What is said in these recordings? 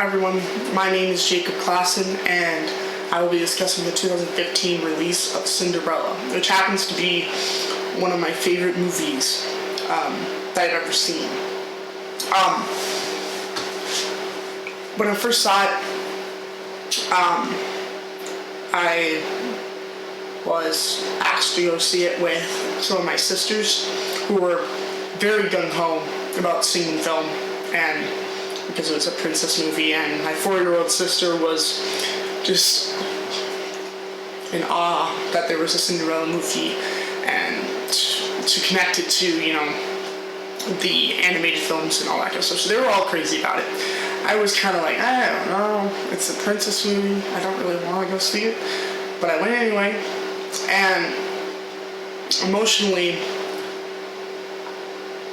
everyone, my name is Jacob Klassen, and I will be discussing the 2015 release of Cinderella, which happens to be one of my favorite movies that I've ever seen. When I first saw it, I was asked to go see it with some of my sisters who were very gung-ho about seeing film, and because it was a princess movie, and my 4-year-old sister was just in awe that there was a Cinderella movie, and to connect it to, the animated films and all that kind of stuff. So they were all crazy about it. I was kind of like, I don't know, it's a princess movie, I don't really want to go see it, but I went anyway, and emotionally,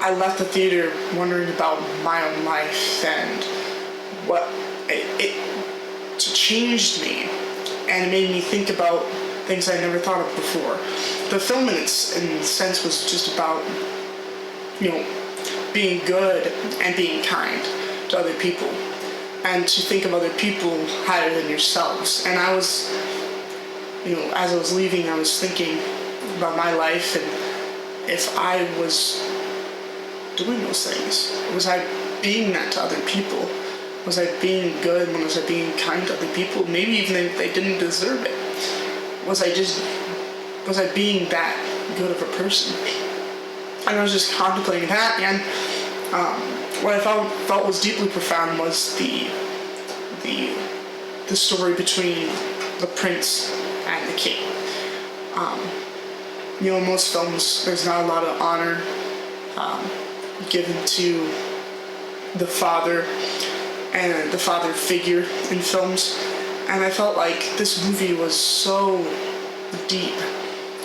I left the theater wondering about my own life and what it changed me, and it made me think about things I never thought of before. The film in a sense was just about, being good and being kind to other people, and to think of other people higher than yourselves. And I was, as I was leaving, I was thinking about my life, and if I was doing those things, was I being that to other people? Was I being good? Was I being kind to other people? Maybe even if they didn't deserve it. Was I being that good of a person? And I was just contemplating that, and what I felt was deeply profound was the story between the prince and the king. In most films, there's not a lot of honor given to the father and the father figure in films, and I felt like this movie was so deep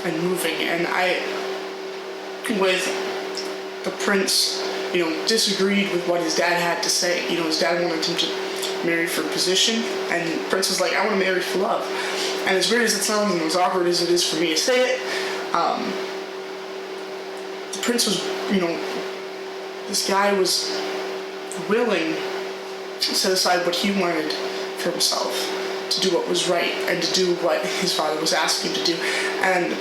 and moving, and with the prince, disagreed with what his dad had to say. His dad wanted him to marry for position, and the prince was like, I want to marry for love. And as weird as it sounds and as awkward as it is for me to say it, the prince was, this guy was willing to set aside what he wanted for himself, to do what was right, and to do what his father was asking him to do. And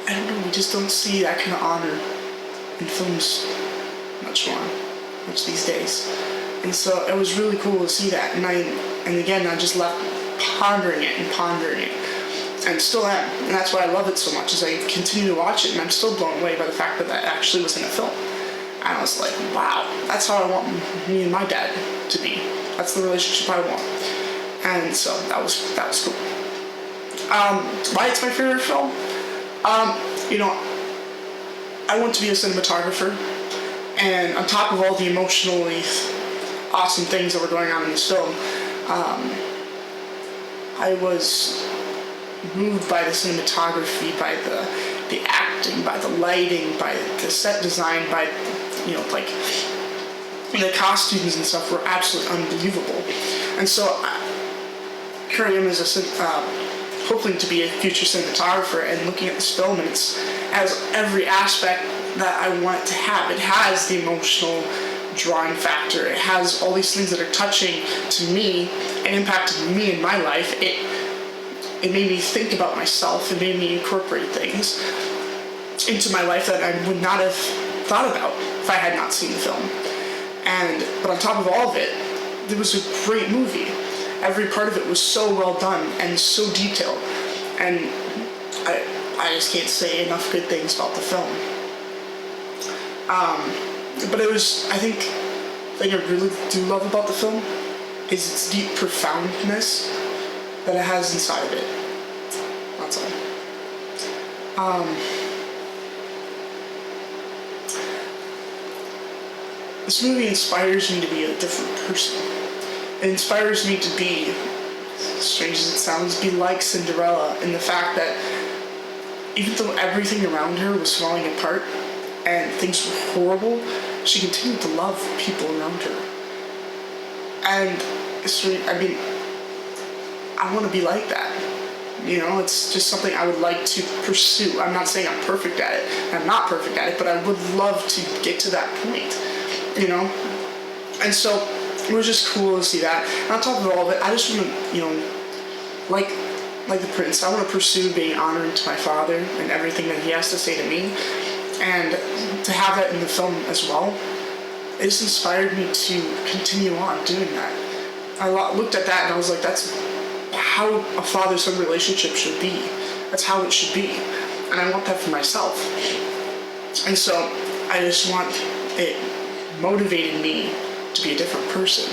I don't know, we just don't see that kind of honor in films much these days. And so it was really cool to see that, and again I just left pondering it, and still am. And that's why I love it so much, is I continue to watch it, and I'm still blown away by the fact that that actually was in a film. And I was like, wow, that's how I want me and my dad to be. That's the relationship I want. And so that was cool. Why it's my favorite film? I want to be a cinematographer, and on top of all the emotionally awesome things that were going on in this film, I was moved by the cinematography, by the acting, by the lighting, by the set design, by the costumes and stuff were absolutely unbelievable. And so here I am hoping to be a future cinematographer, and looking at this film, and it has every aspect that I want it to have. It has the emotional drawing factor. It has all these things that are touching to me and impacted me in my life. It made me think about myself. It made me incorporate things into my life that I would not have thought about if I had not seen the film. But on top of all of it, it was a great movie. Every part of it was so well done and so detailed, and I just can't say enough good things about the film. But it was, I think, the thing I really do love about the film is its deep profoundness that it has inside of it. That's all. This movie inspires me to be a different person. It inspires me to be, as strange as it sounds, be like Cinderella, in the fact that even though everything around her was falling apart and things were horrible, she continued to love people around her. And I want to be like that. It's just something I would like to pursue. I'm not saying I'm perfect at it. I'm not perfect at it, but I would love to get to that point, And so it was just cool to see that. And on top of all of it, I just want to, like the prince, I want to pursue being honoring to my father and everything that he has to say to me. And to have that in the film as well, it just inspired me to continue on doing that. I looked at that and I was like, that's how a father-son relationship should be. That's how it should be. And I want that for myself. And so I just want it motivated me to be a different person.